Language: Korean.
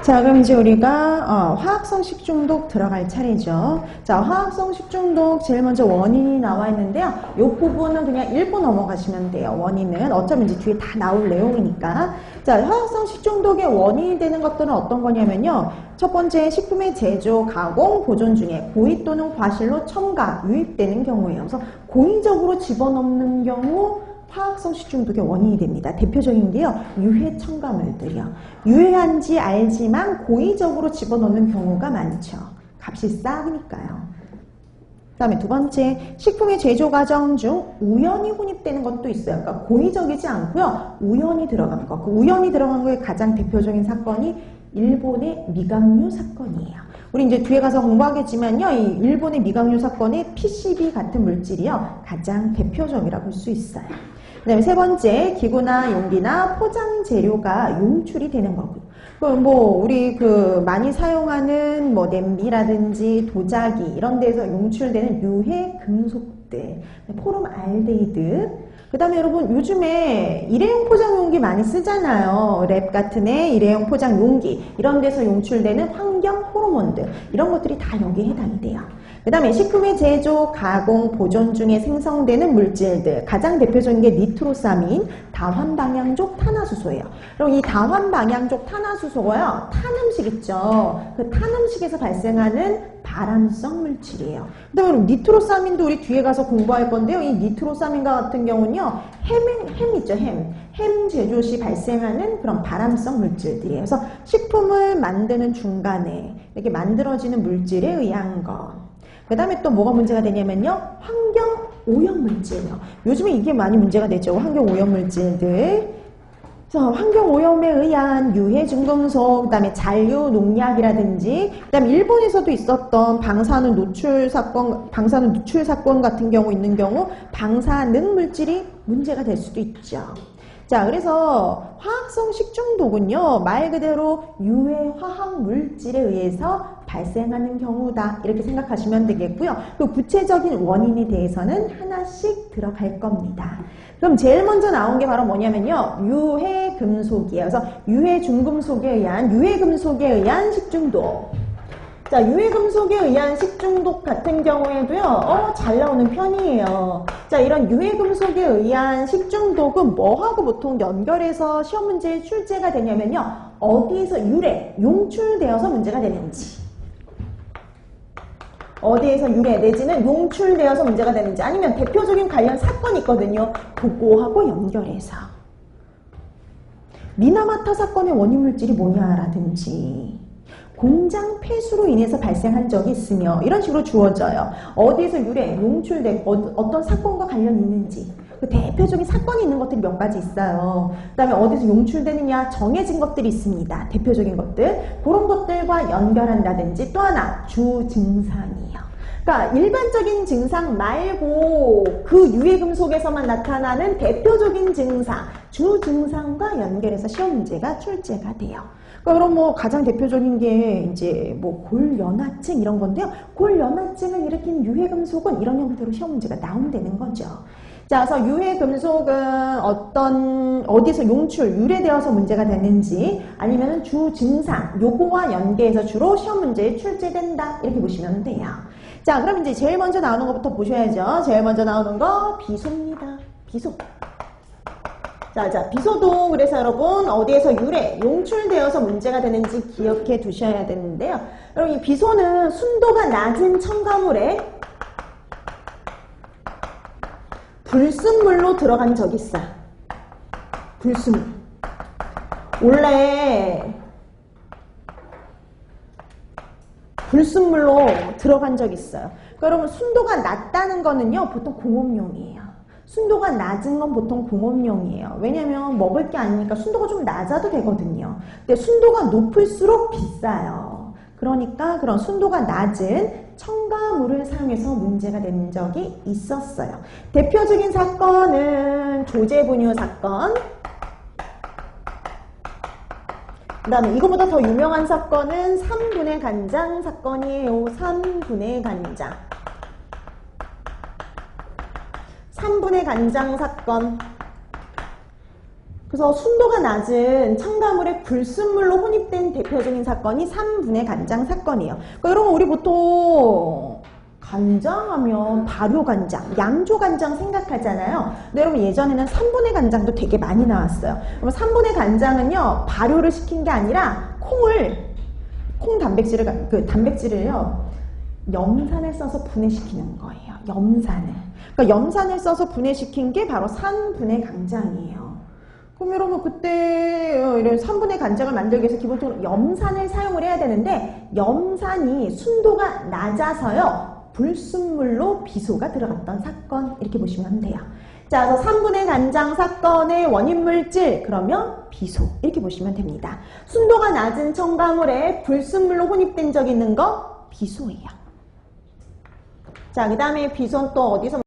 자, 그럼 이제 우리가 화학성 식중독 들어갈 차례죠. 자, 화학성 식중독 제일 먼저 원인이 나와 있는데요. 이 부분은 그냥 읽고 넘어가시면 돼요. 원인은 어차피 이제 뒤에 다 나올 내용이니까. 자, 화학성 식중독의 원인이 되는 것들은 어떤 거냐면요. 첫 번째, 식품의 제조, 가공, 보존 중에 고의 또는 과실로 첨가, 유입되는 경우예요. 그래서 고의적으로 집어넣는 경우 화학성 식중독의 원인이 됩니다. 대표적인 게요, 유해 첨가물들이요. 유해한지 알지만 고의적으로 집어넣는 경우가 많죠. 값이 싸니까요. 그 다음에 두 번째, 식품의 제조 과정 중 우연히 혼입되는 것도 있어요. 그러니까 고의적이지 않고요, 우연히 들어간 거. 그 우연히 들어간 거의 가장 대표적인 사건이 일본의 미강류 사건이에요. 우리 이제 뒤에 가서 공부하겠지만요, 이 일본의 미강류 사건의 PCB 같은 물질이요, 가장 대표적이라고 볼 수 있어요. 그 다음에 세 번째, 기구나 용기나 포장 재료가 용출이 되는 거고요. 우리 많이 사용하는 냄비라든지 도자기 이런 데서 용출되는 유해 금속들, 포름알데히드. 그 다음에 여러분, 요즘에 일회용 포장 용기 많이 쓰잖아요. 랩 같은 애, 일회용 포장 용기 이런 데서 용출되는 환경 호르몬들, 이런 것들이 다 여기에 해당이 돼요. 그 다음에 식품의 제조, 가공, 보존 중에 생성되는 물질들, 가장 대표적인 게 니트로사민, 다환방향족 탄화수소예요. 그럼 이 다환방향족 탄화수소가요, 탄음식 있죠. 그 탄음식에서 발생하는 발암성 물질이에요. 그다음에 니트로사민도 우리 뒤에 가서 공부할 건데요. 이 니트로사민과 같은 경우는요, 햄 있죠, 햄 제조 시 발생하는 그런 발암성 물질들이에요. 그래서 식품을 만드는 중간에 이렇게 만들어지는 물질에 의한 거. 그 다음에 또 뭐가 문제가 되냐면요, 환경 오염 물질이요. 요즘에 이게 많이 문제가 되죠. 환경 오염 물질들. 그래서 환경 오염에 의한 유해 중금속, 그 다음에 잔류 농약이라든지, 그 다음에 일본에서도 있었던 방사능 누출 사건 같은 경우 있는 경우 방사능 물질이 문제가 될 수도 있죠. 자, 그래서 화학성 식중독은요, 말 그대로 유해 화학 물질에 의해서 발생하는 경우다, 이렇게 생각하시면 되겠고요. 그 구체적인 원인에 대해서는 하나씩 들어갈 겁니다. 그럼 제일 먼저 나온 게 바로 뭐냐면요, 유해 금속이에요. 그래서 유해 중금속에 의한 식중독. 자, 유해금속에 의한 식중독 같은 경우에도요, 잘 나오는 편이에요. 자, 이런 유해금속에 의한 식중독은 뭐하고 보통 연결해서 시험 문제에 출제가 되냐면요, 어디에서 용출되어서 문제가 되는지. 어디에서 유래 내지는 용출되어서 문제가 되는지, 아니면 대표적인 관련 사건이 있거든요. 그거하고 연결해서. 미나마타 사건의 원인 물질이 뭐냐라든지, 공장 폐수로 인해서 발생한 적이 있으며, 이런 식으로 주어져요. 어디에서 용출된 어떤 사건과 관련이 있는지, 그 대표적인 사건이 있는 것들이 몇 가지 있어요. 그 다음에 어디서 용출되느냐 정해진 것들이 있습니다. 대표적인 것들, 그런 것들과 연결한다든지. 또 하나, 주증상이에요. 그러니까 일반적인 증상 말고 그 유해금속에서만 나타나는 대표적인 증상, 주증상과 연결해서 시험 문제가 출제가 돼요. 그럼 가장 대표적인 게 이제 골연화증 이런 건데요. 골연화증을 일으킨 유해금속은 이런 형태로 시험 문제가 나온다는 거죠. 자, 그래서 유해금속은 어디서 유래되어서 문제가 되는지, 아니면 주증상, 요거와 연계해서 주로 시험 문제에 출제된다, 이렇게 보시면 돼요. 자, 그럼 이제 제일 먼저 나오는 것부터 보셔야죠. 제일 먼저 나오는 거 비소입니다. 비소. 자, 비소도 그래서 여러분 어디에서 용출되어서 문제가 되는지 기억해 두셔야 되는데요. 여러분, 이 비소는 순도가 낮은 첨가물에 불순물로 들어간 적이 있어요. 불순물. 원래 불순물로 들어간 적이 있어요. 그러니까 여러분, 순도가 낮다는 거는요, 보통 공업용이에요. 순도가 낮은 건 보통 공업용이에요. 왜냐면 먹을 게 아니니까 순도가 좀 낮아도 되거든요. 근데 순도가 높을수록 비싸요. 그러니까 그런 순도가 낮은 첨가물을 사용해서 문제가 된 적이 있었어요. 대표적인 사건은 조제분유 사건. 그 다음에 이거보다 더 유명한 사건은 3분의 간장 사건이에요. 3분의 간장. 3분의 간장 사건. 그래서 순도가 낮은 첨가물에 불순물로 혼입된 대표적인 사건이 3분해 간장 사건이에요. 그러니까 여러분 우리 보통 간장하면 발효간장, 양조간장 생각하잖아요. 근데 여러분 예전에는 3분해 간장도 되게 많이 나왔어요. 그럼 3분해 간장은요 발효를 시킨 게 아니라 콩 단백질을요 염산을 써서 분해시키는 거예요. 그러니까 염산을 써서 분해시킨 게 바로 3분해 간장이에요. 그럼 여러분 그때 이런 3분해 간장을 만들기 위해서 기본적으로 염산을 사용을 해야 되는데 염산이 순도가 낮아서요 불순물로 비소가 들어갔던 사건 이렇게 보시면 돼요. 자, 그래서 3분해 간장 사건의 원인 물질 그러면 비소 이렇게 보시면 됩니다. 순도가 낮은 첨가물에 불순물로 혼입된 적이 있는 거 비소예요. 자, 그 다음에 비소는 또 어디서